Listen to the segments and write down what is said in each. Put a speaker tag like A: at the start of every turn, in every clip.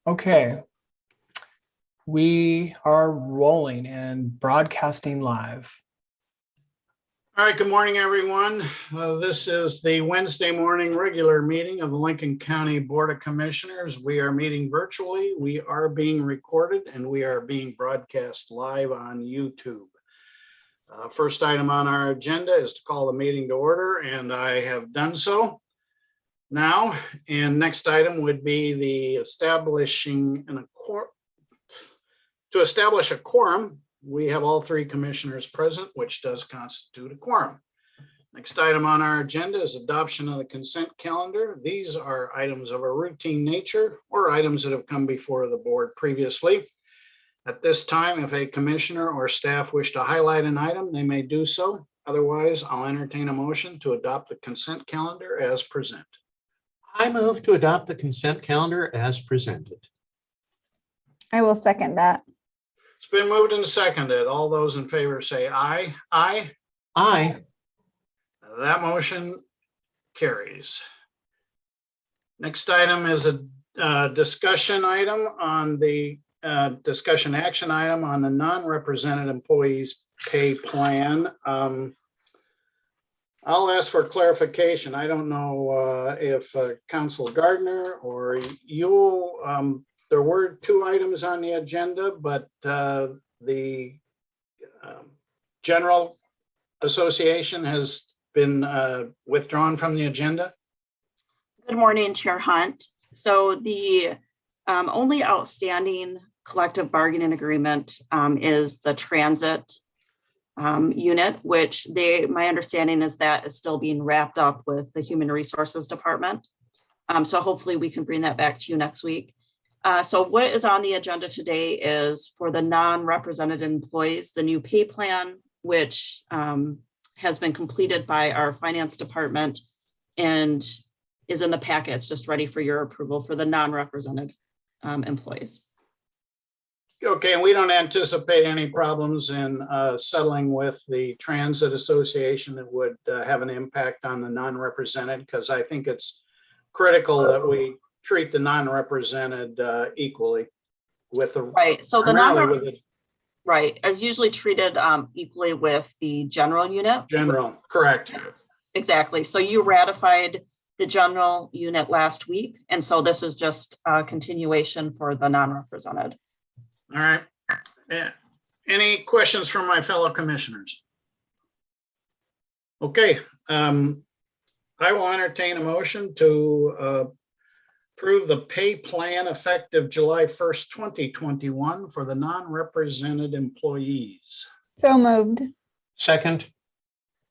A: Okay, we are rolling and broadcasting live.
B: All right, good morning, everyone. This is the Wednesday morning regular meeting of the Lincoln County Board of Commissioners. We are meeting virtually. We are being recorded and we are being broadcast live on YouTube. First item on our agenda is to call the meeting to order, and I have done so now. And next item would be the establish a quorum. We have all three commissioners present, which does constitute a quorum. Next item on our agenda is adoption of the consent calendar. These are items of a routine nature or items that have come before the board previously. At this time, if a commissioner or staff wish to highlight an item, they may do so. Otherwise, I'll entertain a motion to adopt the consent calendar as presented.
C: I move to adopt the consent calendar as presented.
D: I will second that.
B: It's been moved and seconded. All those in favor say aye. Aye.
C: Aye.
B: That motion carries. Next item is a discussion item on the discussion action item on the non-represented employees pay plan. I'll ask for clarification. I don't know if Council Gardner or you, there were two items on the agenda, but the General Association has been withdrawn from the agenda.
E: Good morning, Chair Hunt. So the only outstanding collective bargaining agreement is the transit unit, which my understanding is that is still being wrapped up with the Human Resources Department. So hopefully we can bring that back to you next week. So what is on the agenda today is for the non-represented employees, the new pay plan, which has been completed by our finance department and is in the package, just ready for your approval for the non-represented employees.
B: Okay, and we don't anticipate any problems in settling with the Transit Association that would have an impact on the non-represented, because I think it's critical that we treat the non-represented equally with the
E: right. So the non-represented is usually treated equally with the general unit.
B: General, correct.
E: Exactly. So you ratified the general unit last week, and so this is just a continuation for the non-represented.
B: All right. Any questions from my fellow commissioners? Okay. I will entertain a motion to approve the pay plan effective July 1st, 2021 for the non-represented employees.
D: So moved.
C: Second.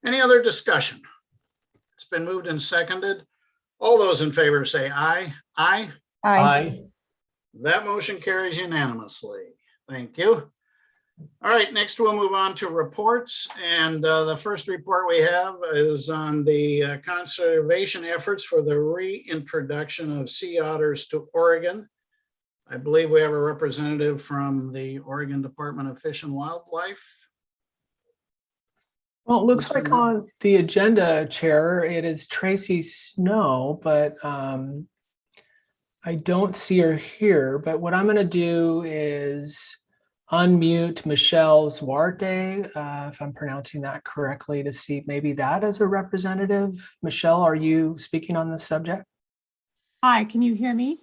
B: Any other discussion? It's been moved and seconded. All those in favor say aye. Aye.
C: Aye.
B: That motion carries unanimously. Thank you. All right, next we'll move on to reports. And the first report we have is on the conservation efforts for the reintroduction of sea otters to Oregon. I believe we have a representative from the Oregon Department of Fish and Wildlife.
A: Well, it looks like on the agenda, Chair, it is Tracy Snow, but I don't see her here. But what I'm going to do is unmute Michelle Zwarte, if I'm pronouncing that correctly, to see maybe that as a representative. Michelle, are you speaking on this subject?
F: Hi, can you hear me?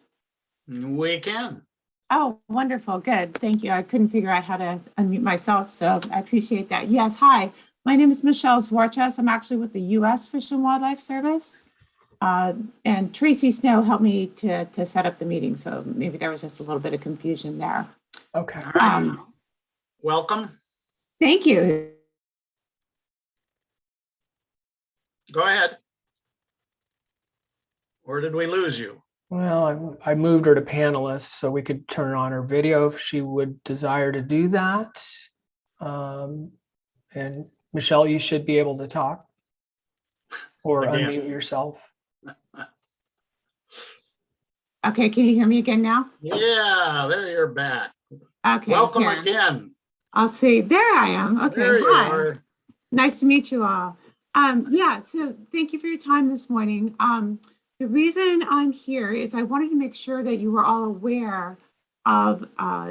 B: We can.
F: Oh, wonderful. Good. Thank you. I couldn't figure out how to unmute myself, so I appreciate that. Yes. Hi, my name is Michelle Zwarches. I'm actually with the U.S. Fish and Wildlife Service. And Tracy Snow helped me to set up the meeting, so maybe there was just a little bit of confusion there.
A: Okay.
B: Welcome.
F: Thank you.
B: Go ahead. Or did we lose you?
A: Well, I moved her to panelist so we could turn on her video if she would desire to do that. And Michelle, you should be able to talk or unmute yourself.
F: Okay, can you hear me again now?
B: Yeah, there you're back.
F: Okay.
B: Welcome
F: here.
B: again.
F: I'll see. There I am. Okay.
B: There you
F: Hi.
B: are.
F: Nice to meet you all. Yeah, so thank you for your time this morning. The reason I'm here is I wanted to make sure that you were all aware of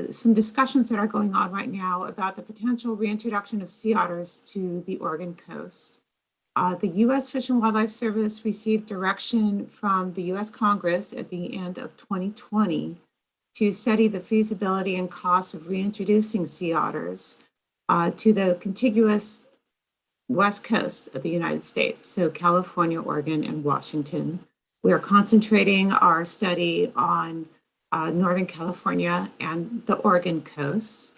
F: some discussions that are going on right now about the potential reintroduction of sea otters to the Oregon coast. The U.S. Fish and Wildlife Service received direction from the U.S. Congress at the end of 2020 to study the feasibility and cost of reintroducing sea otters to the contiguous west coast of the United States, so California, Oregon, and Washington. We are concentrating our study on Northern California and the Oregon coast.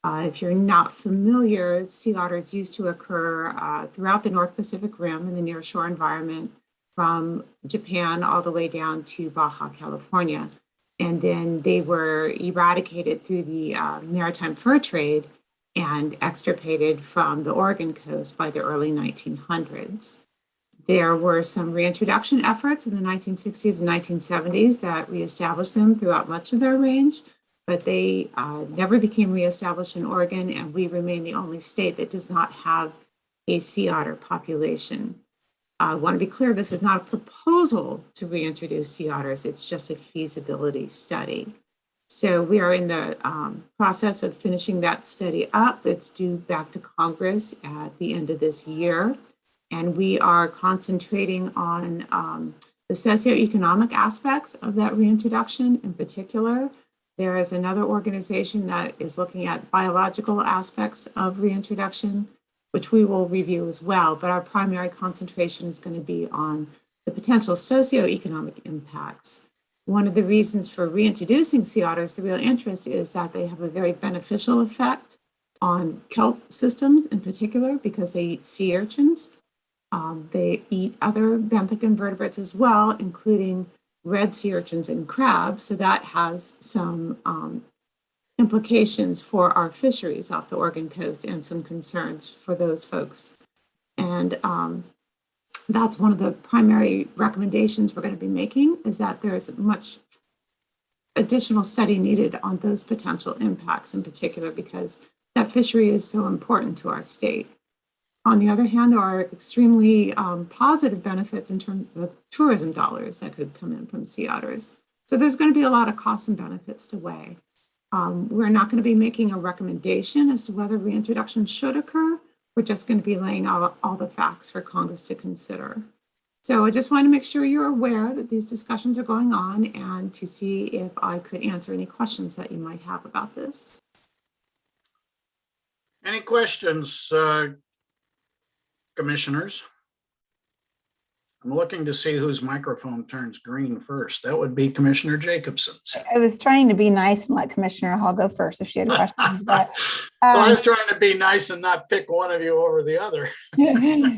F: If you're not familiar, sea otters used to occur throughout the North Pacific Rim in the nearshore environment from Japan all the way down to Baja California. And then they were eradicated through the maritime fur trade and extirpated from the Oregon coast by the early 1900s. There were some reintroduction efforts in the 1960s and 1970s that reestablished them throughout much of their range, but they never became reestablished in Oregon, and we remain the only state that does not have a sea otter population. I want to be clear, this is not a proposal to reintroduce sea otters, it's just a feasibility study. So we are in the process of finishing that study up. It's due back to Congress at the end of this year. And we are concentrating on the socioeconomic aspects of that reintroduction in particular. There is another organization that is looking at biological aspects of reintroduction, which we will review as well. But our primary concentration is going to be on the potential socioeconomic impacts. One of the reasons for reintroducing sea otters, the real interest is that they have a very beneficial effect on kelp systems in particular because they eat sea urchins. They eat other benthic invertebrates as well, including red sea urchins and crabs. So that has some implications for our fisheries off the Oregon coast and some concerns for those folks. And that's one of the primary recommendations we're going to be making, is that there's much additional study needed on those potential impacts in particular, because that fishery is so important to our state. On the other hand, there are extremely positive benefits in terms of tourism dollars that could come in from sea otters. So there's going to be a lot of costs and benefits to weigh. We're not going to be making a recommendation as to whether reintroduction should occur. We're just going to be laying out all the facts for Congress to consider. So I just want to make sure you're aware that these discussions are going on and to see if I could answer any questions that you might have about this.
B: Any questions, commissioners? I'm looking to see whose microphone turns green first. That would be Commissioner Jacobson's.
D: I was trying to be nice and let Commissioner Hall go first if she had questions, but
B: Well, I was trying to be nice and not pick one of you over the other.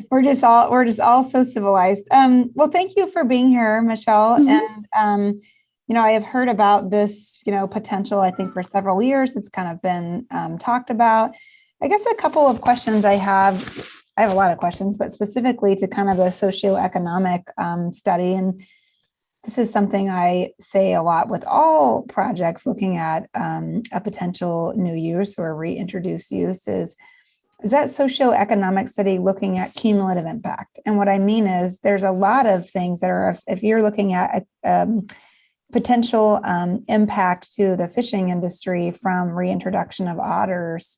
D: we're just all so civilized. Well, thank you for being here, Michelle.
F: Mhm.
D: And I have heard about this, potential, I think, for several years. It's kind of been talked about. I guess a couple of questions I have a lot of questions, but specifically to kind of the socioeconomic study. And this is something I say a lot with all projects looking at a potential new use or reintroduced use is that socioeconomic study looking at cumulative impact. And what I mean is there's a lot of things that are, if you're looking at potential impact to the fishing industry from reintroduction of otters,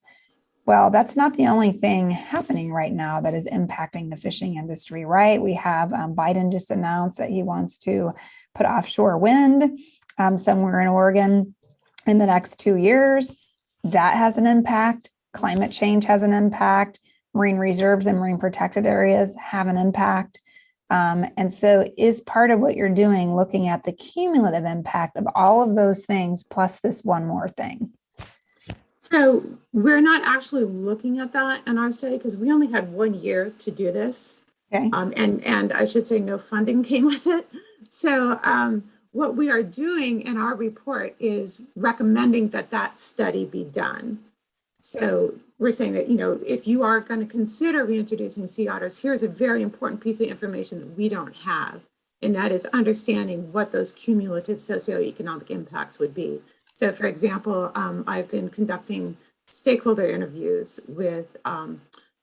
D: well, that's not the only thing happening right now that is impacting the fishing industry, right? We have Biden just announced that he wants to put offshore wind somewhere in Oregon in the next 2 years. That has an impact. Climate change has an impact. Marine reserves and marine protected areas have an impact. And so is part of what you're doing looking at the cumulative impact of all of those things plus this one more thing?
F: So we're not actually looking at that in our study because we only had 1 year to do this.
D: Okay.
F: And I should say no funding came with it. So what we are doing in our report is recommending that study be done. So we're saying that, if you are going to consider reintroducing sea otters, here's a very important piece of information that we don't have. And that is understanding what those cumulative socioeconomic impacts would be. So, for example, I've been conducting stakeholder interviews with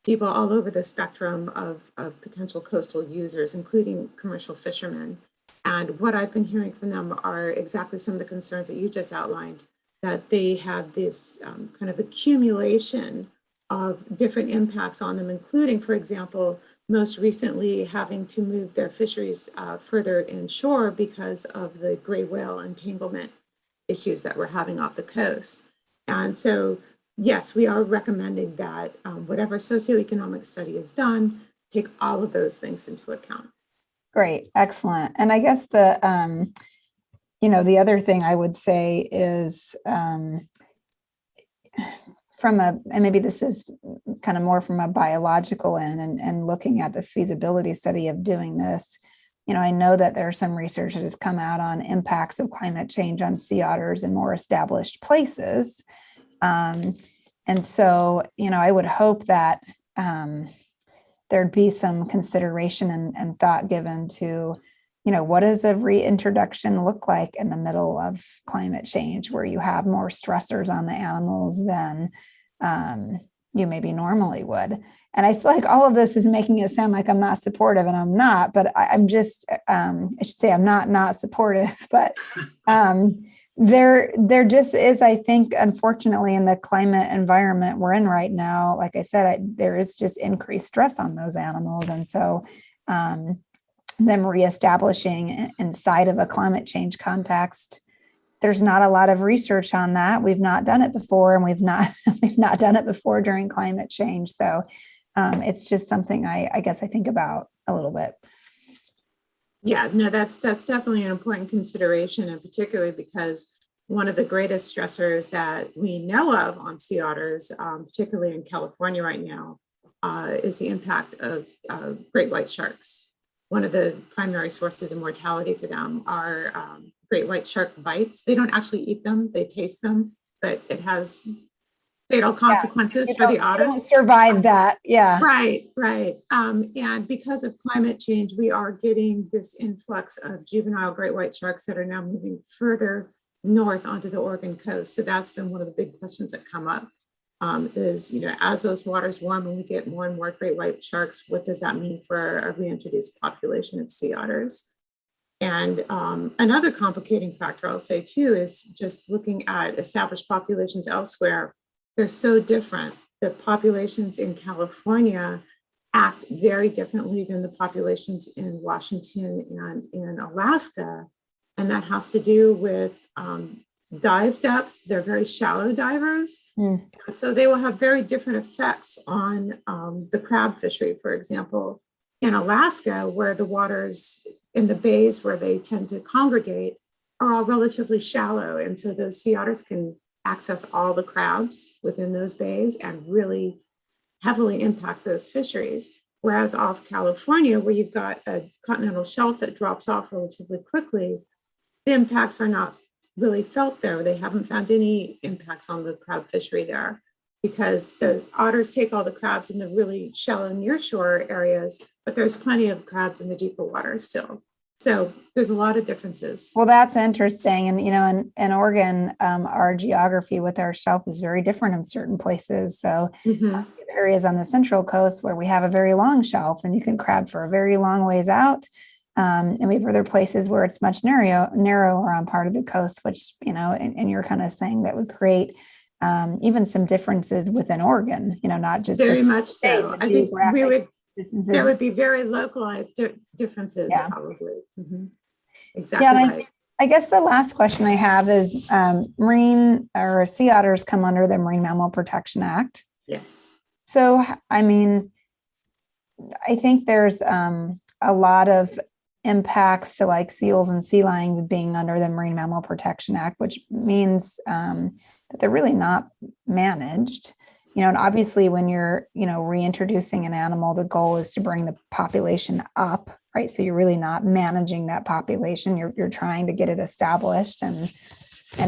F: people all over the spectrum of potential coastal users, including commercial fishermen. And what I've been hearing from them are exactly some of the concerns that you just outlined, that they have this kind of accumulation of different impacts on them, including, for example, most recently having to move their fisheries further inshore because of the gray whale entanglement issues that we're having off the coast. And so, yes, we are recommending that whatever socioeconomic study is done, take all of those things into account.
D: Great, excellent. And I guess the the other thing I would say is and maybe this is kind of more from a biological end and looking at the feasibility study of doing this, I know that there's some research that has come out on impacts of climate change on sea otters in more established places. And so, I would hope that there'd be some consideration and thought given to, what does a reintroduction look like in the middle of climate change where you have more stressors on the animals than you maybe normally would. And I feel like all of this is making it sound like I'm not supportive, and I'm not, but I'm just, I should say I'm not supportive, but there just is, I think, unfortunately, in the climate environment we're in right now, like I said, there is just increased stress on those animals. And so them reestablishing inside of a climate change context, there's not a lot of research on that. We've not done it before, and we've not done it before during climate change. So it's just something I guess I think about a little bit.
F: Yeah, no, that's definitely an important consideration, and particularly because one of the greatest stressors that we know of on sea otters, particularly in California right now, is the impact of great white sharks. One of the primary sources of mortality for them are great white shark bites. They don't actually eat them, they taste them, but it has fatal consequences for the otter.
D: Don't survive that. Yeah.
F: Right. And because of climate change, we are getting this influx of juvenile great white sharks that are now moving further north onto the Oregon coast. So that's been one of the big questions that come up is, as those waters warm and we get more and more great white sharks, what does that mean for a reintroduced population of sea otters? And another complicating factor I'll say too is just looking at established populations elsewhere. They're so different. The populations in California act very differently than the populations in Washington and in Alaska. And that has to do with dive depth. They're very shallow divers. So they will have very different effects on the crab fishery, for example. In Alaska, where the waters in the bays where they tend to congregate are all relatively shallow. And so those sea otters can access all the crabs within those bays and really heavily impact those fisheries. Whereas off California, where you've got a continental shelf that drops off relatively quickly, the impacts are not really felt there. They haven't found any impacts on the crab fishery there because the otters take all the crabs in the really shallow nearshore areas, but there's plenty of crabs in the deeper waters still. So there's a lot of differences.
D: Well, that's interesting. And, in Oregon, our geography with our shelf is very different in certain places. So areas on the central coast where we have a very long shelf and you can crab for a very long ways out. And we have other places where it's much narrower on part of the coast, which, and you're kind of saying that would create even some differences within Oregon, not just
F: very much so. I think there would be very localized differences, probably. Exactly.
D: Yeah,
F: right.
D: I guess the last question I have is marine or sea otters come under the Marine Mammal Protection Act.
F: Yes.
D: So, I think there's a lot of impacts to like seals and sea lions being under the Marine Mammal Protection Act, which means that they're really not managed. And obviously when you're, reintroducing an animal, the goal is to bring the population up, right? So you're really not managing that population. You're trying to get it established and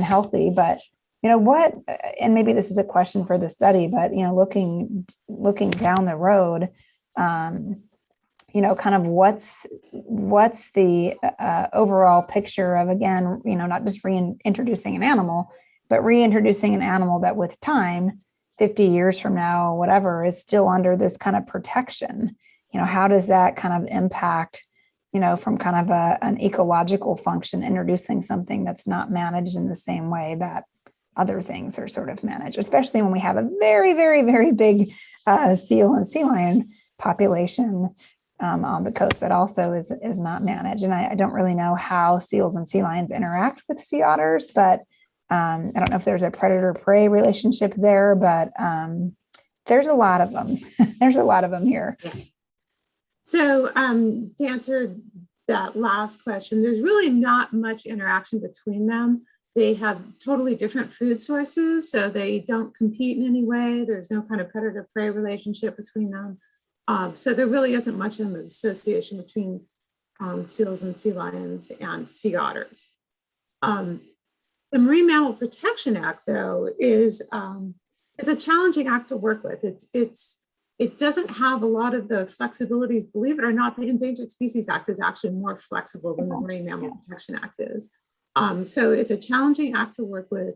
D: healthy. But, what, and maybe this is a question for the study, but, looking down the road, kind of what's the overall picture of, again, not just reintroducing an animal, but reintroducing an animal that with time, 50 years from now, whatever, is still under this kind of protection. How does that kind of impact from kind of an ecological function, introducing something that's not managed in the same way that other things are sort of managed, especially when we have a very, very, very big seal and sea lion population on the coast that also is not managed. And I don't really know how seals and sea lions interact with sea otters, but I don't know if there's a predator-prey relationship there, but there's a lot of them. There's a lot of them here.
F: So to answer that last question, there's really not much interaction between them. They have totally different food sources, so they don't compete in any way. There's no kind of predator-prey relationship between them. So there really isn't much of an association between seals and sea lions and sea otters. The Marine Mammal Protection Act, though, is a challenging act to work with. It doesn't have a lot of the flexibilities. Believe it or not, the Endangered Species Act is actually more flexible than the Marine Mammal Protection Act is. So it's a challenging act to work with.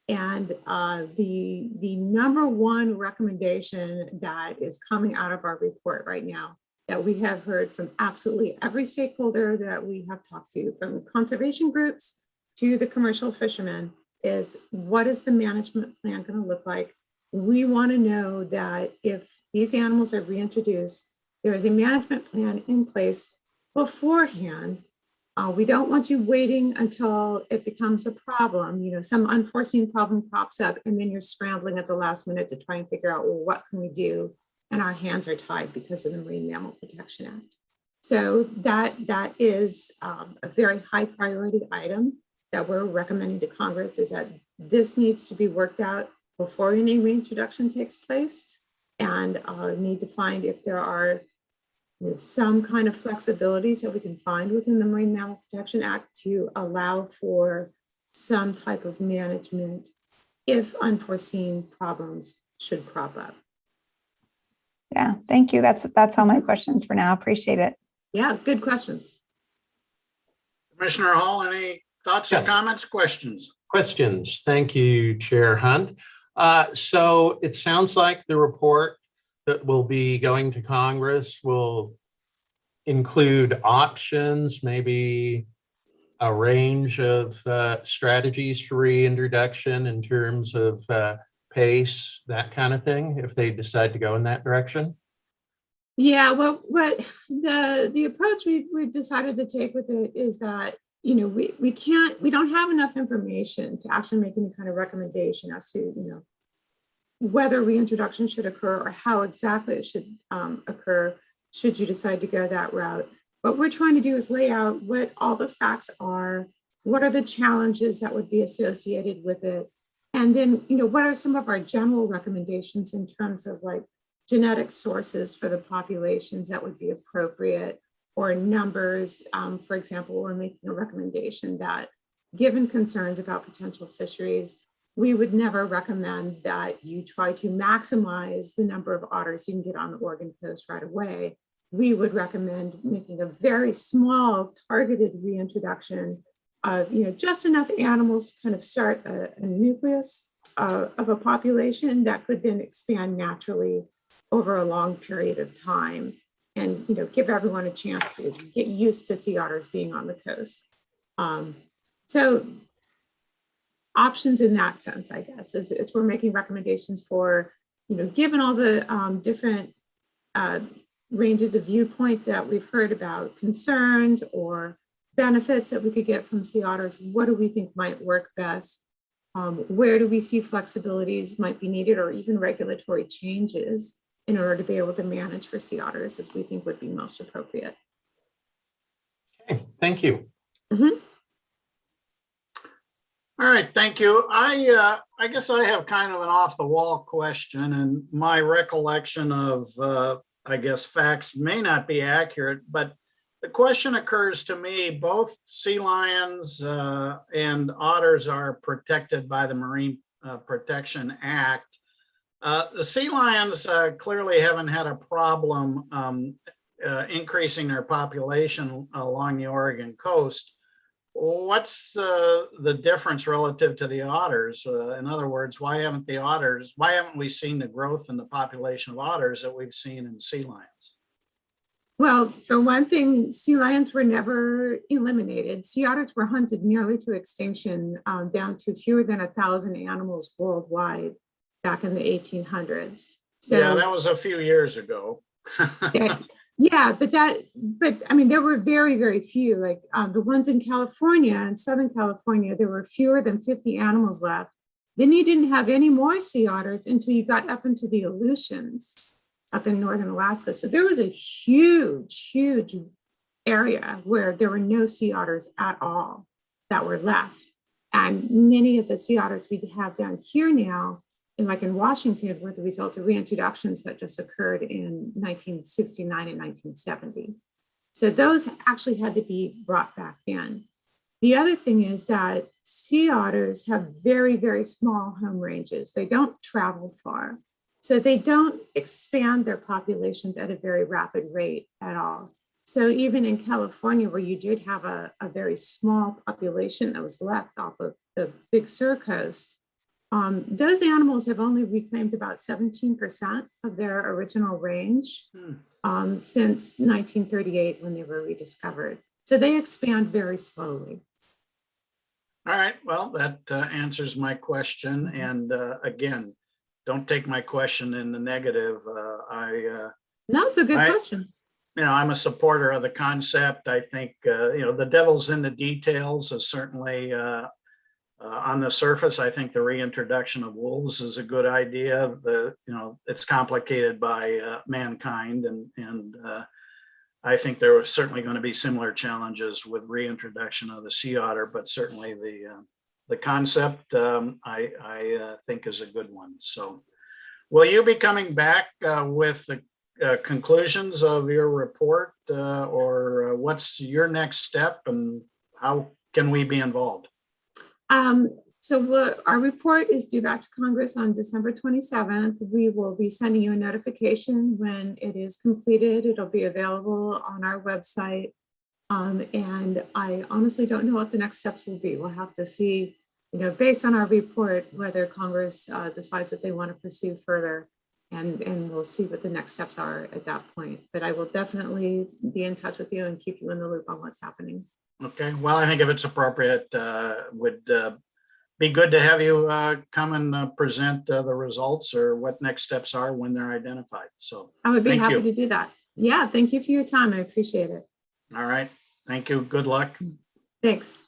F: And the number one recommendation that is coming out of our report right now that we have heard from absolutely every stakeholder that we have talked to, from conservation groups to the commercial fishermen, is what is the management plan going to look like? We want to know that if these animals are reintroduced, there is a management plan in place beforehand. We don't want you waiting until it becomes a problem, some unforeseen problem pops up, and then you're scrambling at the last minute to try and figure out, well, what can we do? And our hands are tied because of the Marine Mammal Protection Act. So that is a very high priority item that we're recommending to Congress, is that this needs to be worked out before any reintroduction takes place, and need to find if there are some kind of flexibilities that we can find within the Marine Mammal Protection Act to allow for some type of management if unforeseen problems should crop up.
D: Yeah, thank you. That's all my questions for now. Appreciate it.
F: Yeah, good questions.
B: Commissioner Hall, any thoughts or
C: Yes.
B: comments, questions?
C: Questions. Thank you, Chair Hunt. So it sounds like the report that will be going to Congress will include options, maybe a range of strategies for reintroduction in terms of pace, that kind of thing, if they decide to go in that direction.
F: Yeah, well, what the approach we've decided to take with it is that we don't have enough information to actually make any kind of recommendation as to whether reintroduction should occur or how exactly it should occur should you decide to go that route. What we're trying to do is lay out what all the facts are, what are the challenges that would be associated with it, and then what are some of our general recommendations in terms of like genetic sources for the populations that would be appropriate, or numbers. For example, we're making a recommendation that given concerns about potential fisheries, we would never recommend that you try to maximize the number of otters you can get on the Oregon coast right away. We would recommend making a very small targeted reintroduction of just enough animals to kind of start a nucleus of a population that could then expand naturally over a long period of time, and give everyone a chance to get used to sea otters being on the coast. So options in that sense, I guess, is we're making recommendations for, given all the different ranges of viewpoint that we've heard about, concerns or benefits that we could get from sea otters, what do we think might work best? Where do we see flexibilities might be needed, or even regulatory changes in order to be able to manage for sea otters as we think would be most appropriate?
C: Okay, thank you.
F: Mm-hmm.
B: All right, thank you. I guess I have kind of an off-the-wall question, and my recollection of, I guess, facts may not be accurate, but the question occurs to me, both sea lions and otters are protected by the Marine Protection Act. The sea lions clearly haven't had a problem increasing their population along the Oregon coast. What's the difference relative to the otters? In other words, why haven't we seen the growth in the population of otters that we've seen in sea lions?
F: Well, for one thing, sea lions were never eliminated. Sea otters were hunted nearly to extinction, down to fewer than 1,000 animals worldwide back in the 1800s. So
B: Yeah, that was a few years ago.
F: yeah, but I mean, there were very, very few. Like the ones in California, in Southern California, there were fewer than 50 animals left. Then you didn't have any more sea otters until you got up into the Aleutians up in northern Alaska. So there was a huge, huge area where there were no sea otters at all that were left. And many of the sea otters we have down here now, like in Washington, were the result of reintroductions that just occurred in 1969 and 1970. So those actually had to be brought back in. The other thing is that sea otters have very, very small home ranges. They don't travel far. So they don't expand their populations at a very rapid rate at all. So even in California, where you did have a very small population that was left off of the Big Sur coast, those animals have only reclaimed about 17% of their original range since 1938 when they were rediscovered. So they expand very slowly.
B: All right, well, that answers my question. And again, don't take my question in the negative.
F: No, it's a good question.
B: I'm a supporter of the concept. I think, the devil's in the details is certainly on the surface. I think the reintroduction of wolves is a good idea. It's complicated by mankind, and I think there are certainly going to be similar challenges with reintroduction of the sea otter, but certainly the concept I think is a good one. So will you be coming back with the conclusions of your report, or what's your next step, and how can we be involved?
F: So our report is due back to Congress on December 27th. We will be sending you a notification when it is completed. It'll be available on our website. And I honestly don't know what the next steps will be. We'll have to see, based on our report, whether Congress decides that they want to pursue further, and we'll see what the next steps are at that point. But I will definitely be in touch with you and keep you in the loop on what's happening.
B: Okay, well, I think if it's appropriate, would be good to have you come and present the results or what next steps are when they're identified. So
F: I would be
B: thank
F: happy
B: you.
F: to do that. Yeah, thank you for your time. I appreciate it.
B: All right, thank you. Good luck.
F: Thanks.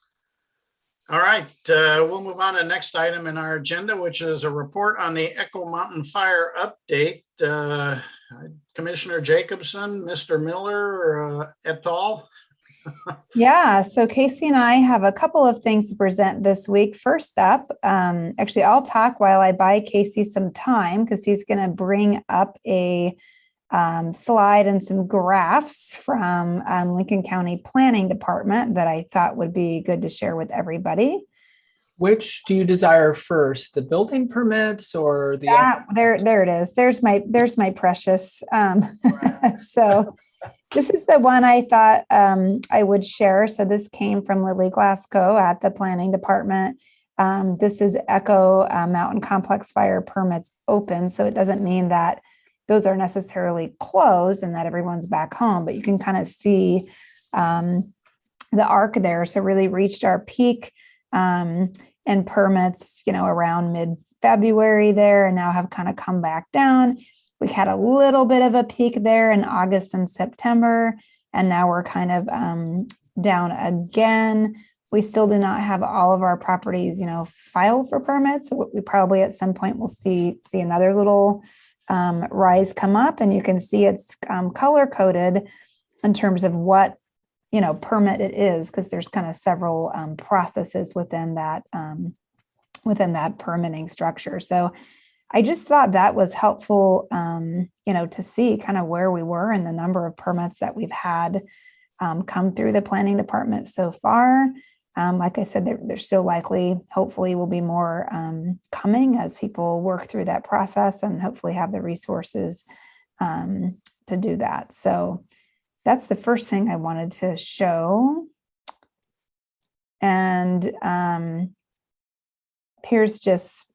B: All right, we'll move on to the next item in our agenda, which is a report on the Echo Mountain Fire update. Commissioner Jacobson, Mr. Miller, et al.
D: Yeah, so Casey and I have a couple of things to present this week. First up, actually, I'll talk while I buy Casey some time because he's going to bring up a slide and some graphs from Lincoln County Planning Department that I thought would be good to share with everybody.
A: Which do you desire first, the building permits or the?
D: Yeah, there it is. There's my precious. So this is the one I thought I would share. So this came from Lily Glasgow at the Planning Department. This is Echo Mountain Complex Fire permits open. So it doesn't mean that those are necessarily closed and that everyone's back home, but you can kind of see the arc there. So really reached our peak and permits, around mid-February there, and now have kind of come back down. We had a little bit of a peak there in August and September, and now we're kind of down again. We still do not have all of our properties, filed for permits. So we probably at some point will see another little rise come up, and you can see it's color coded in terms of what permit it is, because there's kind of several processes within that permitting structure. So I just thought that was helpful, to see kind of where we were and the number of permits that we've had come through the planning department so far. Like I said, there's still likely, hopefully, will be more coming as people work through that process and hopefully have the resources to do that. So that's the first thing I wanted to show. And here's just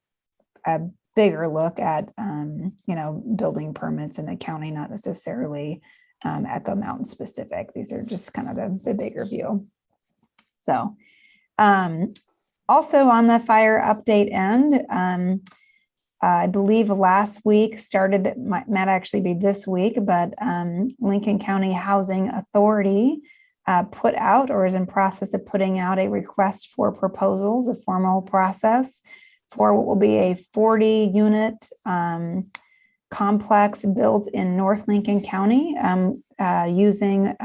D: a bigger look at, building permits in the county, not necessarily Echo Mountain specific. These are just kind of the bigger view. So also on the fire update end, I believe last week started, that might actually be this week, but Lincoln County Housing Authority put out or is in process of putting out a request for proposals, a formal process for what will be a 40-unit complex built in North Lincoln County using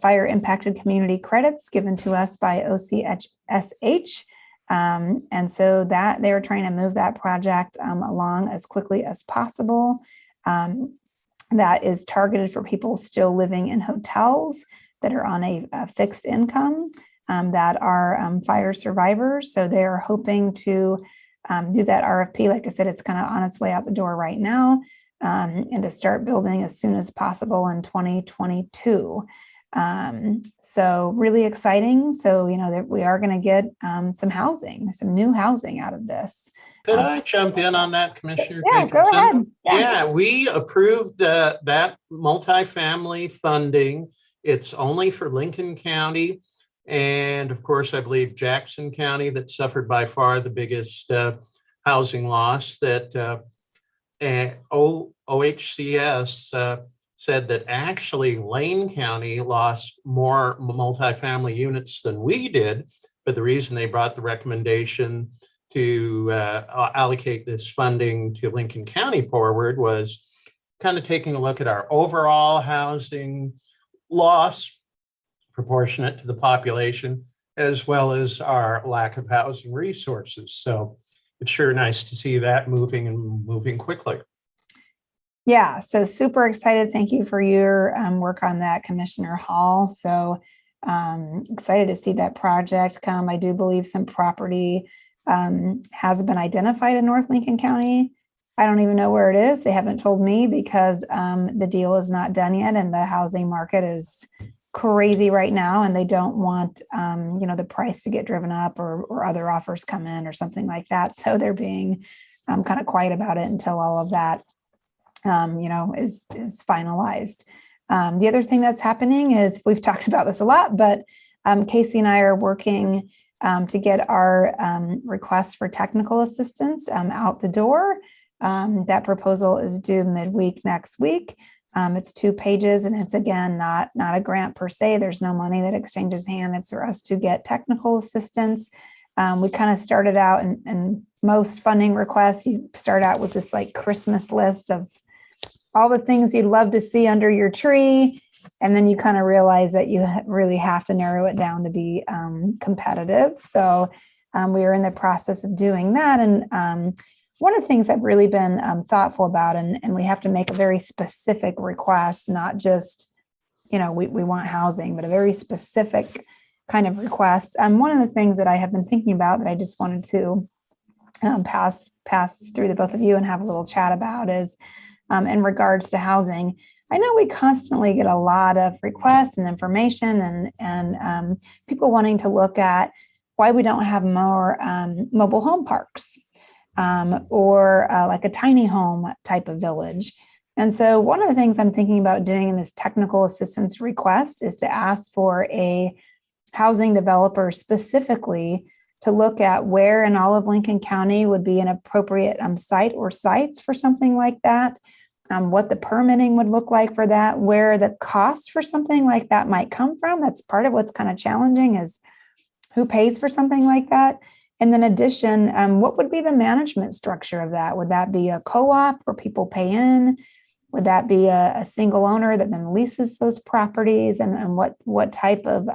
D: fire impacted community credits given to us by OCSH. And so that they're trying to move that project along as quickly as possible. That is targeted for people still living in hotels that are on a fixed income, that are fire survivors. So they're hoping to do that RFP. Like I said, it's kind of on its way out the door right now, and to start building as soon as possible in 2022. So really exciting. So, you know, that we are going to get some housing, some new housing out of this.
C: Could I jump in on that, Commissioner?
D: Yeah, go
C: Jacobson?
D: ahead.
C: Yeah, we approved that multifamily funding. It's only for Lincoln County. And of course, I believe Jackson County that suffered by far the biggest housing loss, that OHCS said that actually Lane County lost more multifamily units than we did. But the reason they brought the recommendation to allocate this funding to Lincoln County forward was kind of taking a look at our overall housing loss proportionate to the population, as well as our lack of housing resources. So it's sure nice to see that moving and moving quickly.
D: Yeah, so super excited. Thank you for your work on that, Commissioner Hall. So excited to see that project come. I do believe some property has been identified in North Lincoln County. I don't even know where it is. They haven't told me because the deal is not done yet, and the housing market is crazy right now, and they don't want you know, the price to get driven up or other offers come in or something like that. So they're being kind of quiet about it until all of that you know, is finalized. The other thing that's happening is, we've talked about this a lot, but Casey and I are working to get our request for technical assistance out the door. That proposal is due midweek next week. It's 2 pages, and it's, again, not a grant per se. There's no money that exchanges hands. It's for us to get technical assistance. We kind of started out, and most funding requests, you start out with this like Christmas list of all the things you'd love to see under your tree. And then you kind of realize that you really have to narrow it down to be competitive. So we are in the process of doing that. And one of the things I've really been thoughtful about, and we have to make a very specific request, not just, you know, we want housing, but a very specific kind of request. One of the things that I have been thinking about that I just wanted to pass through the both of you and have a little chat about is in regards to housing. I know we constantly get a lot of requests and information and people wanting to look at why we don't have more mobile home parks or like a tiny home type of village. And so one of the things I'm thinking about doing in this technical assistance request is to ask for a housing developer specifically to look at where in all of Lincoln County would be an appropriate site or sites for something like that, what the permitting would look like for that, where the cost for something like that might come from. That's part of what's kind of challenging, is who pays for something like that. And then addition, what would be the management structure of that? Would that be a co-op where people pay in? Would that be a single owner that then leases those properties? And what type of,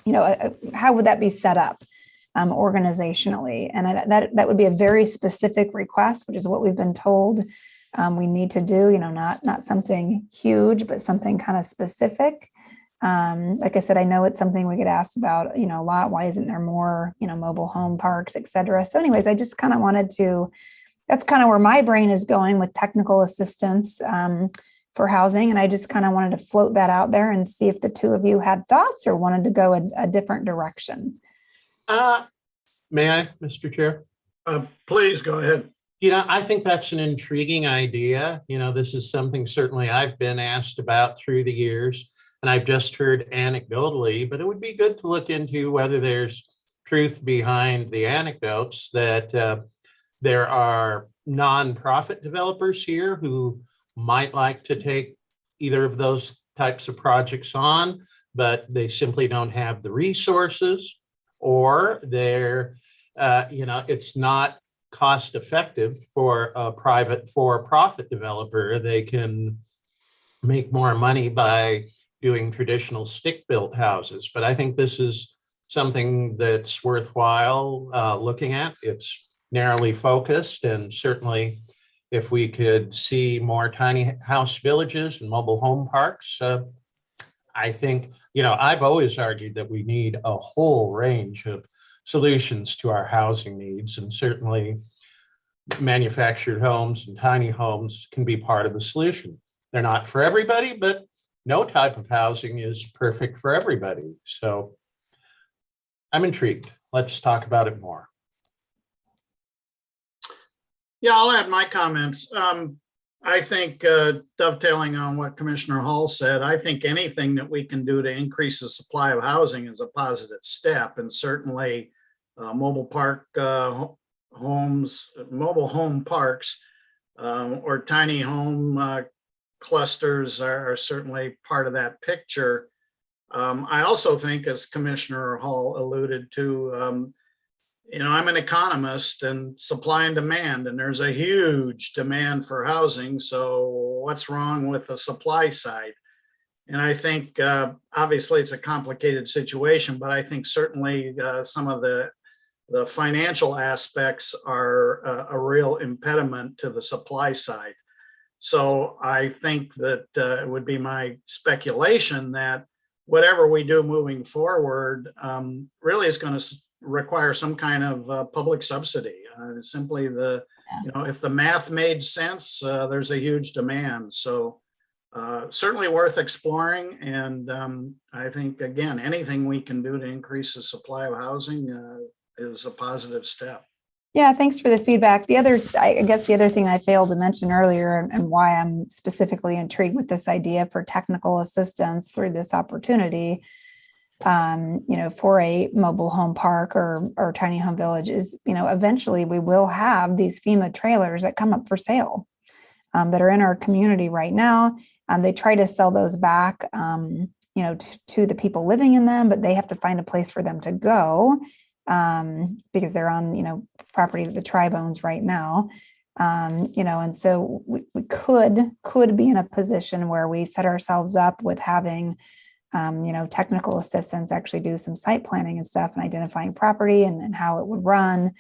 D: you know, how would that be set up organizationally? And that would be a very specific request, which is what we've been told we need to do, you know, not something huge, but something kind of specific. Like I said, I know it's something we get asked about, you know, a lot. Why isn't there more, you know, mobile home parks, et cetera? So anyways, I just kind of wanted to, that's kind of where my brain is going with technical assistance for housing. And I just kind of wanted to float that out there and see if the two of you had thoughts or wanted to go a different direction.
C: May I, Mr. Chair?
B: Please go ahead.
C: I think that's an intriguing idea. This is something certainly I've been asked about through the years, and I've just heard anecdotally, but it would be good to look into whether there's truth behind the anecdotes that there are nonprofit developers here who might like to take either of those types of projects on, but they simply don't have the resources, or it's not cost effective for a private for-profit developer. They can make more money by doing traditional stick-built houses. But I think this is something that's worthwhile looking at. It's narrowly focused, and certainly if we could see more tiny house villages and mobile home parks, I think, I've always argued that we need a whole range of solutions to our housing needs, and certainly manufactured homes and tiny homes can be part of the solution. They're not for everybody, but no type of housing is perfect for everybody. So I'm intrigued. Let's talk about it more.
B: Yeah, I'll add my comments. I think dovetailing on what Commissioner Hall said, I think anything that we can do to increase the supply of housing is a positive step. And certainly mobile home parks or tiny home clusters are certainly part of that picture. I also think, as Commissioner Hall alluded to, I'm an economist, and supply and demand, and there's a huge demand for housing. So what's wrong with the supply side? And I think obviously it's a complicated situation, but I think certainly some of the financial aspects are a real impediment to the supply side. So I think that it would be my speculation that whatever we do moving forward really is going to require some kind of public subsidy. Simply if the math made sense, there's a huge demand. So certainly worth exploring. And I think, again, anything we can do to increase the supply of housing is a positive step.
D: Yeah, thanks for the feedback. I guess the other thing I failed to mention earlier, and why I'm specifically intrigued with this idea for technical assistance through this opportunity, for a mobile home park or tiny home village is, eventually we will have these FEMA trailers that come up for sale that are in our community right now. They try to sell those back, to the people living in them, but they have to find a place for them to go because they're on, property that the tribe owns right now. And so we could be in a position where we set ourselves up with having technical assistance actually do some site planning and stuff and identifying property and how it would run.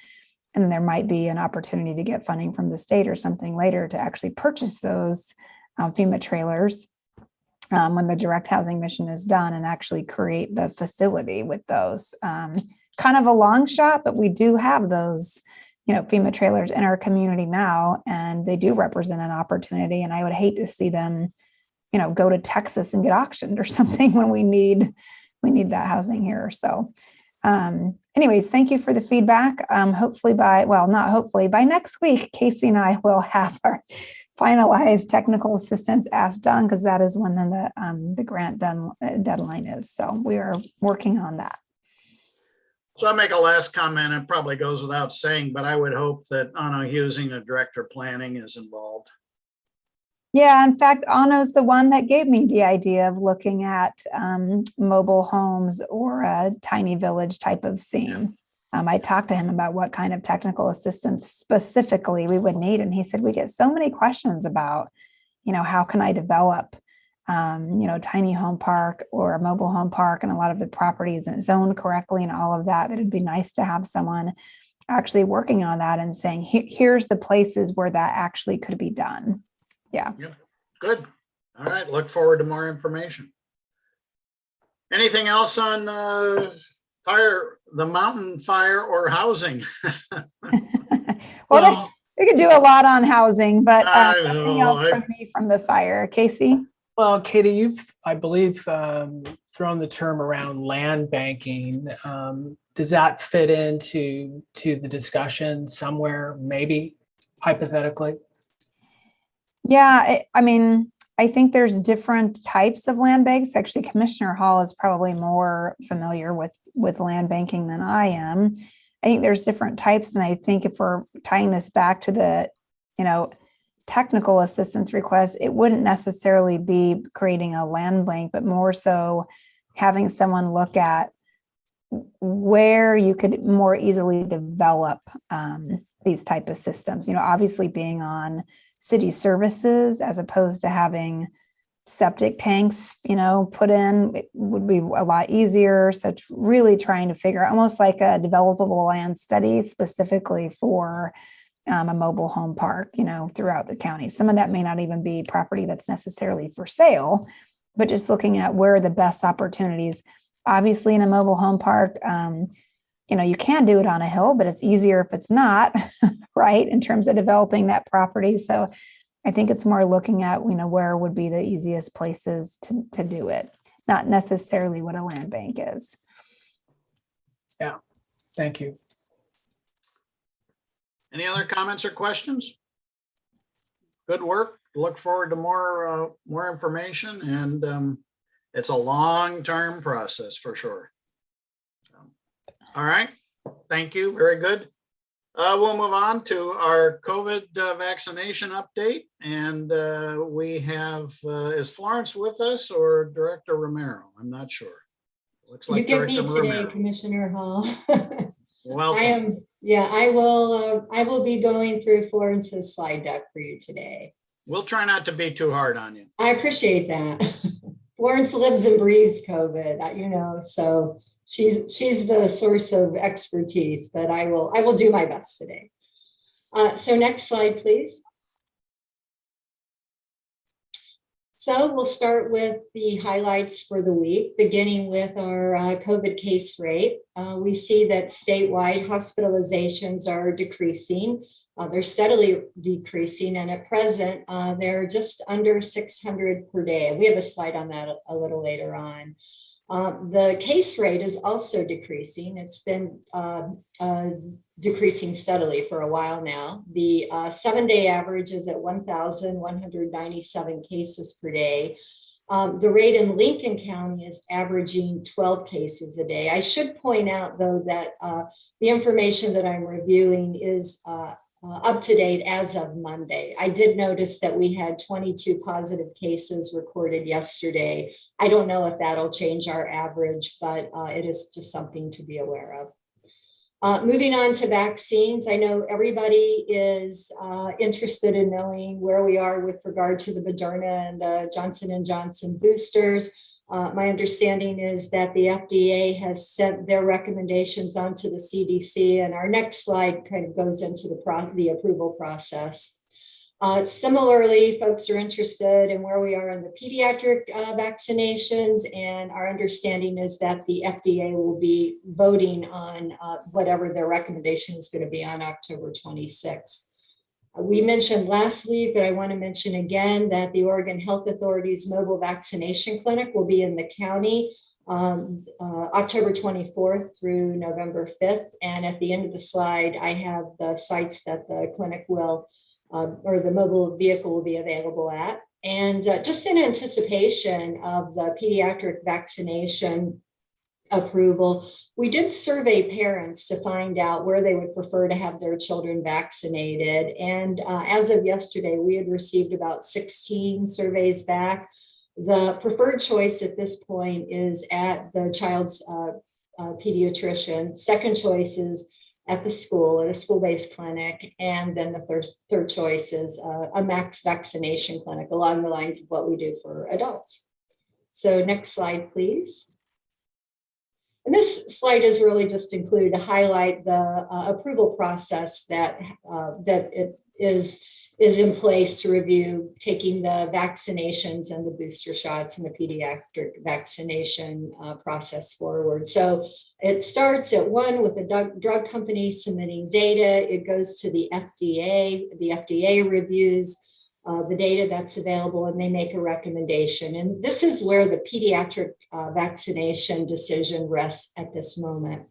D: And then there might be an opportunity to get funding from the state or something later to actually purchase those FEMA trailers when the direct housing mission is done and actually create the facility with those. Kind of a long shot, but we do have those, FEMA trailers in our community now, and they do represent an opportunity. And I would hate to see them go to Texas and get auctioned or something when we need that housing here. So anyways, thank you for the feedback. Hopefully by next week, Casey and I will have our finalized technical assistance ask done, because that is when the grant deadline is. So we are working on that.
B: So I'll make a last comment. It probably goes without saying, but I would hope that Anna Husing, the director of planning, is involved.
D: Yeah, in fact, Anna's the one that gave me the idea of looking at mobile homes or a tiny village type of scene. I talked to him about what kind of technical assistance specifically we would need. And he said, we get so many questions about, how can I develop, tiny home park or a mobile home park, and a lot of the property isn't zoned correctly and all of that. It'd be nice to have someone actually working on that and saying, here's the places where that actually could be done. Yeah.
B: Yep. Good. All right. Look forward to more information. Anything else on the mountain fire or housing?
D: Well, we could do a lot on housing, but nothing else
B: I
D: from me from the fire. Casey?
A: Well, Katie, you've, I believe, thrown the term around land banking. Does that fit into the discussion somewhere, maybe? hypothetically?
D: Yeah, I mean, I think there's different types of land banks. Actually, Commissioner Hall is probably more familiar with land banking than I am. I think there's different types, and I think if we're tying this back to the, technical assistance request, it wouldn't necessarily be creating a land bank, but more so having someone look at where you could more easily develop these type of systems. Obviously being on city services as opposed to having septic tanks, put in, it would be a lot easier. So it's really trying to figure out almost like a developable land study specifically for a mobile home park, throughout the county. Some of that may not even be property that's necessarily for sale, but just looking at where are the best opportunities. Obviously in a mobile home park, you can do it on a hill, but it's easier if it's not, right, in terms of developing that property. So I think it's more looking at, where would be the easiest places to do it, not necessarily what a land bank is.
A: Yeah, thank you.
B: Any other comments or questions? Good work. Look forward to more information, and it's a long-term process for sure. All right, thank you. Very good. We'll move on to our COVID vaccination update, and we have is Florence with us or Director Romero? I'm not sure. Looks like
G: You get me
B: Director
G: today,
B: Romero.
G: Commissioner Hall.
B: Welcome.
G: I will be going through Florence's slide deck for you today.
B: We'll try not to be too hard on you.
G: I appreciate that. Florence lives and breathes COVID, so she's the source of expertise, but I will do my best today. So next slide, please. So we'll start with the highlights for the week, beginning with our COVID case rate. We see that statewide hospitalizations are decreasing. They're steadily decreasing, and at present, they're just under 600 per day. We have a slide on that a little later on. The case rate is also decreasing. It's been decreasing steadily for a while now. The 7-day average is at 1,197 cases per day. The rate in Lincoln County is averaging 12 cases a day. I should point out, though, that the information that I'm reviewing is up to date as of Monday. I did notice that we had 22 positive cases recorded yesterday. I don't know if that'll change our average, but it is just something to be aware of. Moving on to vaccines, I know everybody is interested in knowing where we are with regard to the Moderna and the Johnson & Johnson boosters. My understanding is that the FDA has sent their recommendations onto the CDC, and our next slide kind of goes into the approval process. Similarly, folks are interested in where we are in the pediatric vaccinations, and our understanding is that the FDA will be voting on whatever their recommendation is going to be on October 26th. We mentioned last week, but I want to mention again that the Oregon Health Authority's mobile vaccination clinic will be in the county October 24th through November 5th. And at the end of the slide, I have the sites that the clinic will or the mobile vehicle will be available at. And just in anticipation of the pediatric vaccination approval, we did survey parents to find out where they would prefer to have their children vaccinated. And as of yesterday, we had received about 16 surveys back. The preferred choice at this point is at the child's pediatrician. Second choice is at the school, at a school-based clinic. And then the third choice is a max vaccination clinic along the lines of what we do for adults. So next slide, please. And this slide is really just included to highlight the approval process that it is in place to review taking the vaccinations and the booster shots and the pediatric vaccination process forward. So it starts at one with the drug company submitting data. It goes to the FDA. The FDA reviews the data that's available, and they make a recommendation. And this is where the pediatric vaccination decision rests at this moment.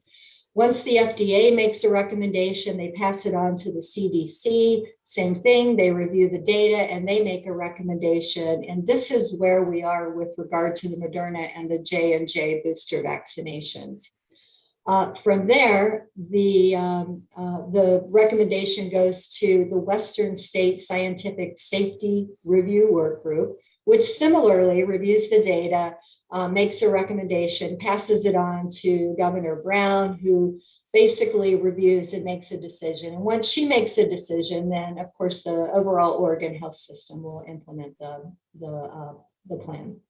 G: Once the FDA makes a recommendation, they pass it on to the CDC. Same thing, they review the data and they make a recommendation. And this is where we are with regard to the Moderna and the J&J booster vaccinations. From there, the recommendation goes to the Western State Scientific Safety Review Work Group, which similarly reviews the data, makes a recommendation, passes it on to Governor Brown, who basically reviews and makes a decision. And once she makes a decision, then of course the overall Oregon health system will implement the plan.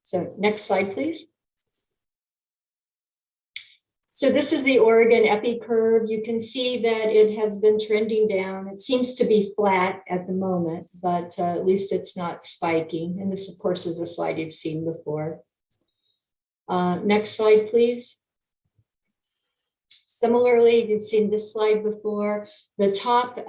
G: So next slide, please. So this is the Oregon Epi Curve. You can see that it has been trending down. It seems to be flat at the moment, but at least it's not spiking. And this, of course, is a slide you've seen before. Next slide, please. Similarly, you've seen this slide before. The top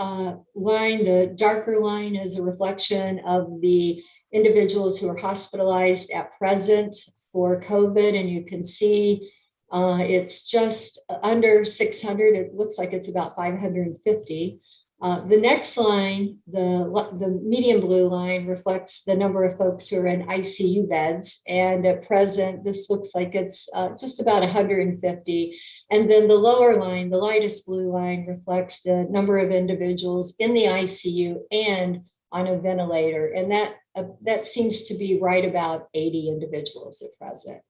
G: line, the darker line, is a reflection of the individuals who are hospitalized at present for COVID. And you can see it's just under 600. It looks like it's about 550. The next line, the medium blue line, reflects the number of folks who are in ICU beds. And at present, this looks like it's just about 150. And then the lower line, the lightest blue line, reflects the number of individuals in the ICU and on a ventilator. And that seems to be right about 80 individuals at present.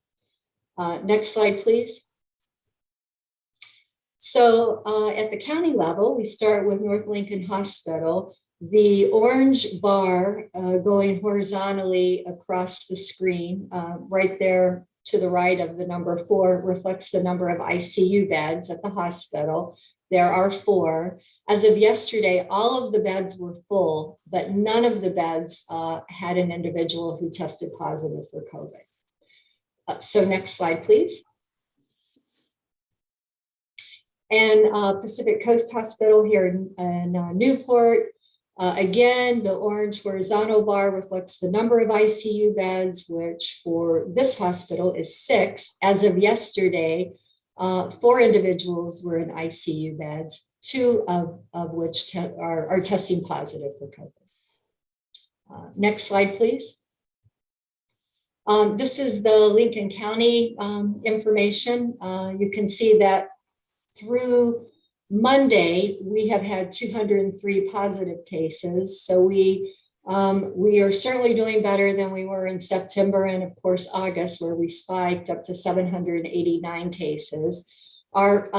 G: Next slide, please. So at the county level, we start with North Lincoln Hospital. The orange bar going horizontally across the screen, right there to the right of the number 4, reflects the number of ICU beds at the hospital. There are 4. As of yesterday, all of the beds were full, but none of the beds had an individual who tested positive for COVID. So next slide, please. And Pacific Coast Hospital here in Newport. Again, the orange horizontal bar reflects the number of ICU beds, which for this hospital is 6. As of yesterday, 4 individuals were in ICU beds, 2 of which are testing positive for COVID. Next slide, please. This is the Lincoln County information. You can see that through Monday, we have had 203 positive cases. So we are certainly doing better than we were in September and of course August, where we spiked up to 789 cases. Our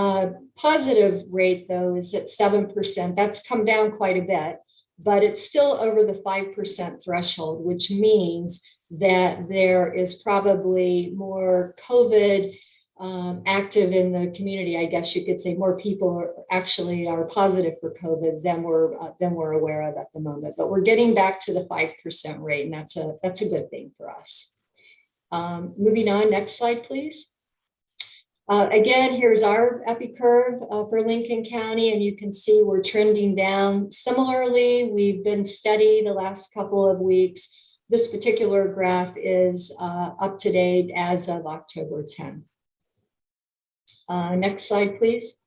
G: positive rate, though, is at 7%. That's come down quite a bit, but it's still over the 5% threshold, which means that there is probably more COVID active in the community. I guess you could say more people actually are positive for COVID than we're aware of at the moment. But we're getting back to the 5% rate, and that's a good thing for us. Moving on, next slide, please. Again, here's our Epicurve for Lincoln County, and you can see we're trending down. Similarly, we've been steady the last couple of weeks. This particular graph is up to date as of October 10. Next slide, please.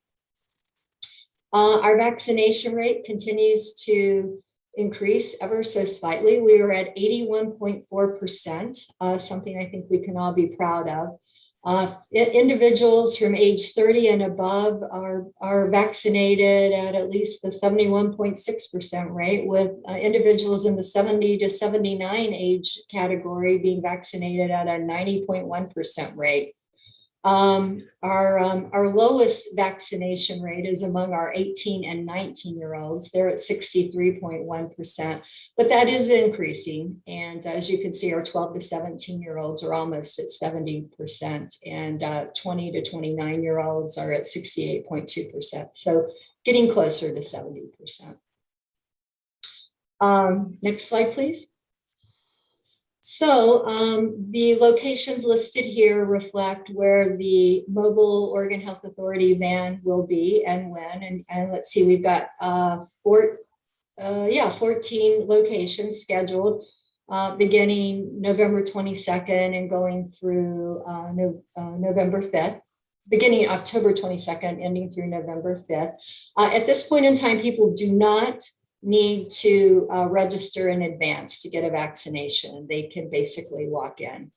G: Our vaccination rate continues to increase ever so slightly. We are at 81.4%, something I think we can all be proud of. Individuals from age 30 and above are vaccinated at least the 71.6% rate, with individuals in the 70 to 79 age category being vaccinated at a 90.1% rate. Our lowest vaccination rate is among our 18 and 19-year-olds. They're at 63.1%, but that is increasing. And as you can see, our 12 to 17-year-olds are almost at 70%, and 20 to 29-year-olds are at 68.2%. So getting closer to 70%. Next slide, please. So the locations listed here reflect where the mobile Oregon Health Authority van will be and when. And let's see, we've got 14 locations scheduled beginning November 22nd and going through November 5th. beginning October 22nd, ending through November 5th. At this point in time, people do not need to register in advance to get a vaccination. They can basically walk in.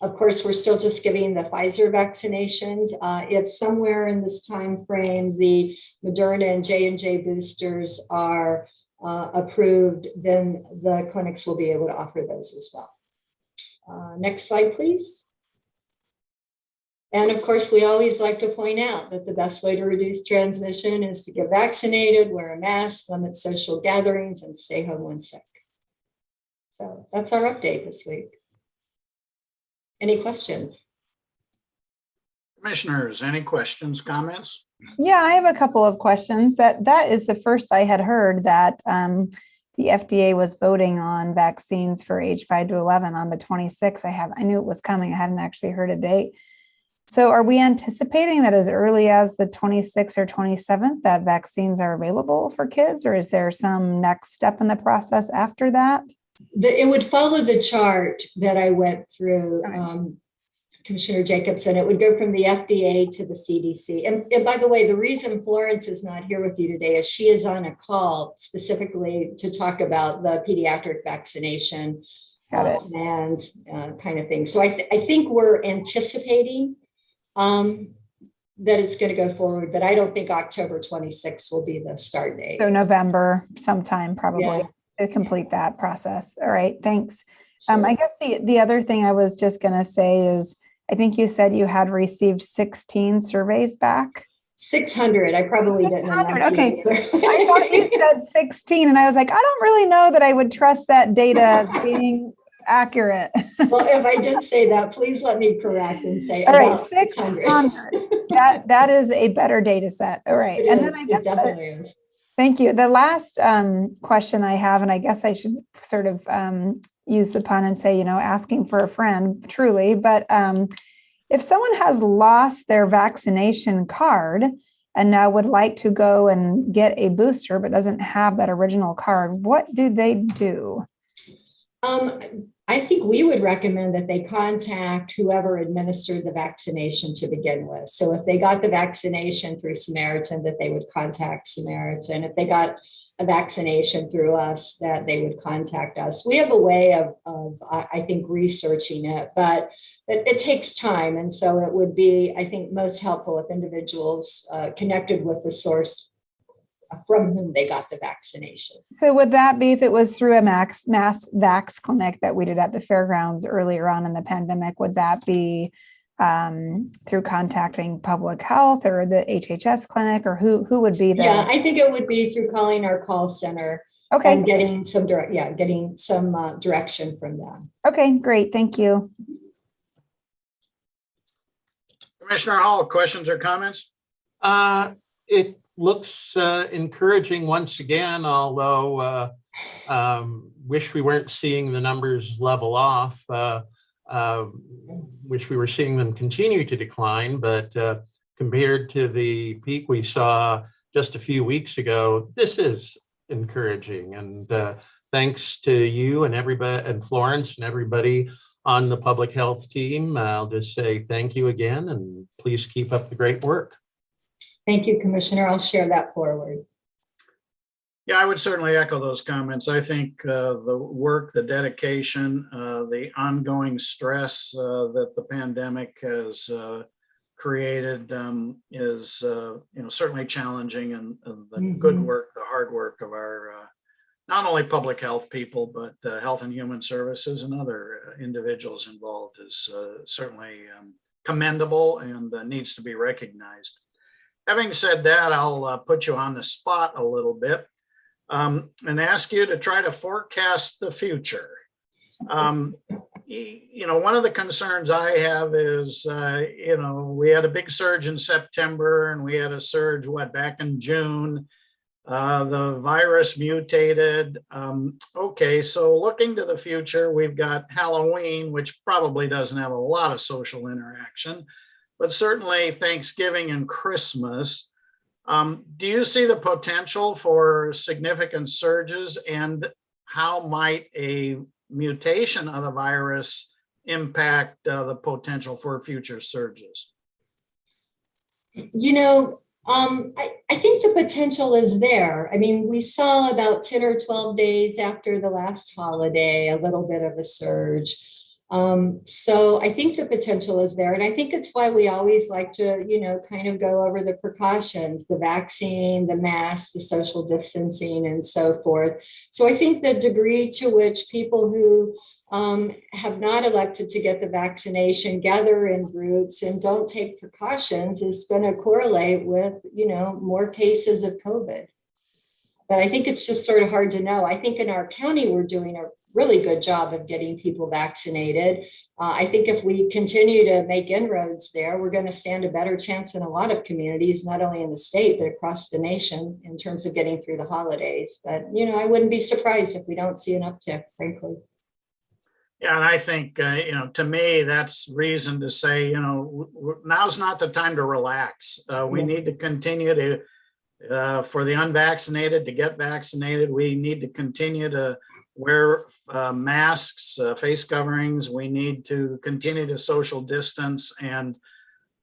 G: Of course, we're still just giving the Pfizer vaccinations. If somewhere in this time frame the Moderna and J&J boosters are approved, then the clinics will be able to offer those as well. Next slide, please. And of course, we always like to point out that the best way to reduce transmission is to get vaccinated, wear a mask, limit social gatherings, and stay home when sick. So that's our update this week. Any questions?
B: Commissioners, any questions, comments?
D: Yeah, I have a couple of questions. That is the first I had heard that the FDA was voting on vaccines for age 5 to 11 on the 26th. I knew it was coming. I hadn't actually heard a date. So are we anticipating that as early as the 26th or 27th that vaccines are available for kids, or is there some next step in the process after that?
G: It would follow the chart that I went through,
D: Right.
G: Commissioner Jacobson. It would go from the FDA to the CDC. And by the way, the reason Florence is not here with you today is she is on a call specifically to talk about the pediatric vaccination plans, kind of thing. So I think we're anticipating that it's going to go forward, but I don't think October 26th will be the start date.
D: So November sometime probably to complete that process. All right, thanks.
G: Sure.
D: I guess the other thing I was just going to say is, I think you said you had received 16 surveys back.
G: 600. I probably didn't.
D: 600. Okay. I thought you said 16 and I was like, I don't really know that I would trust that data as being accurate.
G: Well, if I did say that, please let me correct and say
D: all right,
G: 600.
D: That is a better data set. All right.
G: It
D: and
G: is.
D: then I guess
G: It definitely is.
D: Thank you. The last question I have, and I guess I should sort of use the pun and say, asking for a friend, truly, but if someone has lost their vaccination card and now would like to go and get a booster but doesn't have that original card, what do they do?
G: I think we would recommend that they contact whoever administered the vaccination to begin with. So if they got the vaccination through Samaritan, that they would contact Samaritan. If they got a vaccination through us, that they would contact us. We have a way of I think, researching it, but it takes time. And so it would be, I think, most helpful if individuals connected with the source from whom they got the vaccination.
D: So would that be if it was through a mass vax clinic that we did at the fairgrounds earlier on in the pandemic? Would that be through contacting public health or the HHS clinic, or who would be the?
G: Yeah, I think it would be through calling our call center.
D: Okay.
G: And getting some direction from them.
D: Okay, great. Thank you.
B: Commissioner Hall, questions or comments?
C: It looks encouraging once again, although wish we weren't seeing the numbers level off. Wish we were seeing them continue to decline, but compared to the peak we saw just a few weeks ago, this is encouraging. And thanks to you and everybody, and Florence and everybody on the public health team. I'll just say thank you again, and please keep up the great work.
G: Thank you, Commissioner. I'll share that forward.
B: Yeah, I would certainly echo those comments. I think the work, the dedication, the ongoing stress that the pandemic has created is certainly challenging, and the good work, the hard work of our not only public health people, but health and human services and other individuals involved is certainly commendable and needs to be recognized. Having said that, I'll put you on the spot a little bit and ask you to try to forecast the future. One of the concerns I have is, we had a big surge in September and we had a surge, back in June. The virus mutated. Okay, so looking to the future, we've got Halloween, which probably doesn't have a lot of social interaction, but certainly Thanksgiving and Christmas. Do you see the potential for significant surges, and how might a mutation of the virus impact the potential for future surges?
G: I think the potential is there. I mean, we saw about 10 or 12 days after the last holiday, a little bit of a surge. So I think the potential is there. And I think it's why we always like to, kind of go over the precautions, the vaccine, the mask, the social distancing, and so forth. So I think the degree to which people who have not elected to get the vaccination gather in groups and don't take precautions is going to correlate with, more cases of COVID. But I think it's just sort of hard to know. I think in our county, we're doing a really good job of getting people vaccinated. I think if we continue to make inroads there, we're going to stand a better chance than a lot of communities, not only in the state, but across the nation in terms of getting through the holidays. But, I wouldn't be surprised if we don't see an uptick, frankly.
B: Yeah, and I think, to me, that's reason to say, now's not the time to relax. We need to continue to, for the unvaccinated to get vaccinated. We need to continue to wear masks, face coverings. We need to continue to social distance. And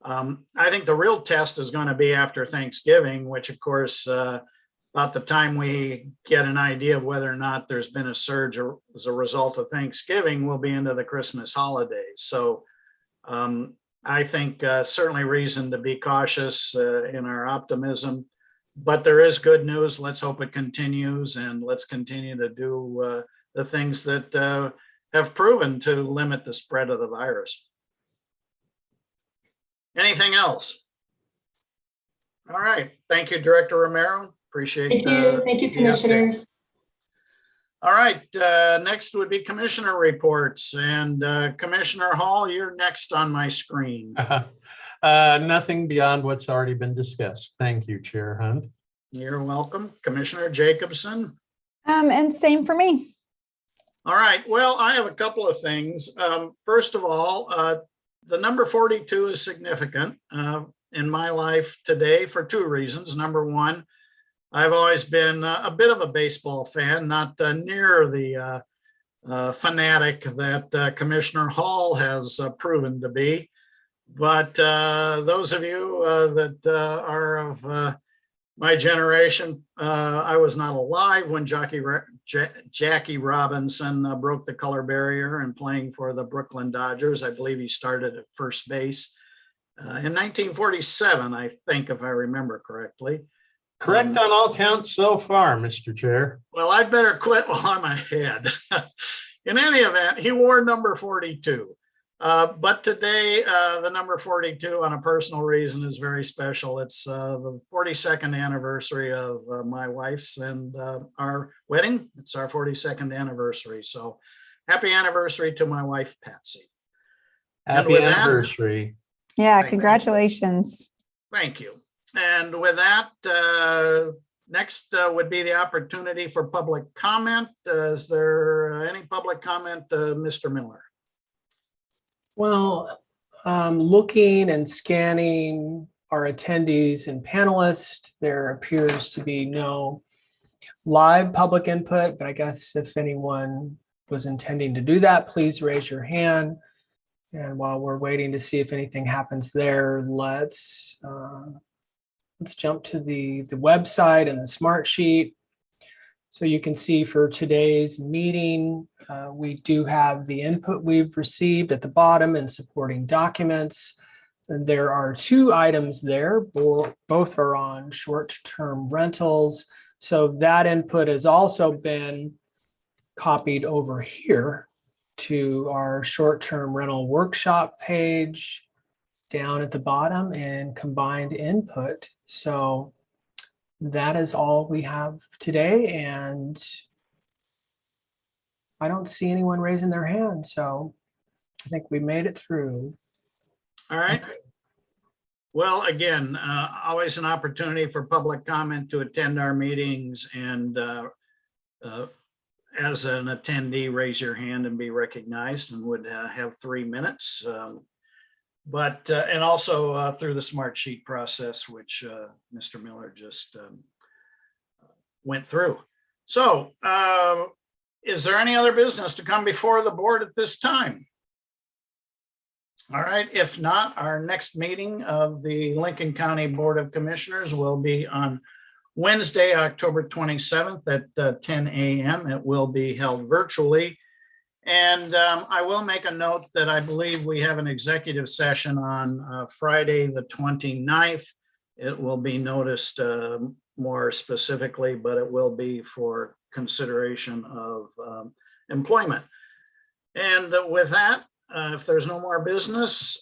B: I think the real test is going to be after Thanksgiving, which, of course, about the time we get an idea of whether or not there's been a surge as a result of Thanksgiving, we'll be into the Christmas holidays. So I think certainly reason to be cautious in our optimism, but there is good news. Let's hope it continues, and let's continue to do the things that have proven to limit the spread of the virus. Anything else? All right. Thank you, Director Romero. Appreciate
G: Thank you. Thank you, commissioners.
B: All right. Next would be commissioner reports, and Commissioner Hall, you're next on my screen.
C: Nothing beyond what's already been discussed. Thank you, Chair Hunt.
B: You're welcome. Commissioner Jacobson.
D: And same for me.
B: All right. Well, I have a couple of things. First of all, the number 42 is significant in my life today for two reasons. Number one, I've always been a bit of a baseball fan, not near the fanatic that Commissioner Hall has proven to be. But those of you that are of my generation, I was not alive when Jackie Robinson broke the color barrier and playing for the Brooklyn Dodgers. I believe he started at first base in 1947, I think, if I remember correctly.
C: Correct on all counts so far, Mr. Chair.
B: Well, I'd better quit while I'm ahead. In any event, he wore number 42. But today, the number 42, on a personal reason, is very special. It's the 42nd anniversary of my wife's and our wedding. It's our 42nd anniversary. So happy anniversary to my wife, Patsy.
C: Happy anniversary.
D: Yeah, congratulations.
B: Thank you. And with that, next would be the opportunity for public comment. Is there any public comment, Mr. Miller?
A: Well, looking and scanning our attendees and panelists, there appears to be no live public input, but I guess if anyone was intending to do that, please raise your hand. And while we're waiting to see if anything happens there, let's jump to the website and the smart sheet. So you can see for today's meeting, we do have the input we've received at the bottom and supporting documents. And there are two items there, both are on short-term rentals. So that input has also been copied over here to our short-term rental workshop page down at the bottom and combined input. So that is all we have today, and I don't see anyone raising their hand, so I think we made it through.
B: All right. Well, again, always an opportunity for public comment to attend our meetings, and as an attendee, raise your hand and be recognized, and would have 3 minutes. And also through the smart sheet process, which Mr. Miller just went through. So is there any other business to come before the board at this time? All right, if not, our next meeting of the Lincoln County Board of Commissioners will be on Wednesday, October 27th at 10 a.m. It will be held virtually. And I will make a note that I believe we have an executive session on Friday, the 29th. It will be noticed more specifically, but it will be for consideration of employment. And with that, if there's no more business,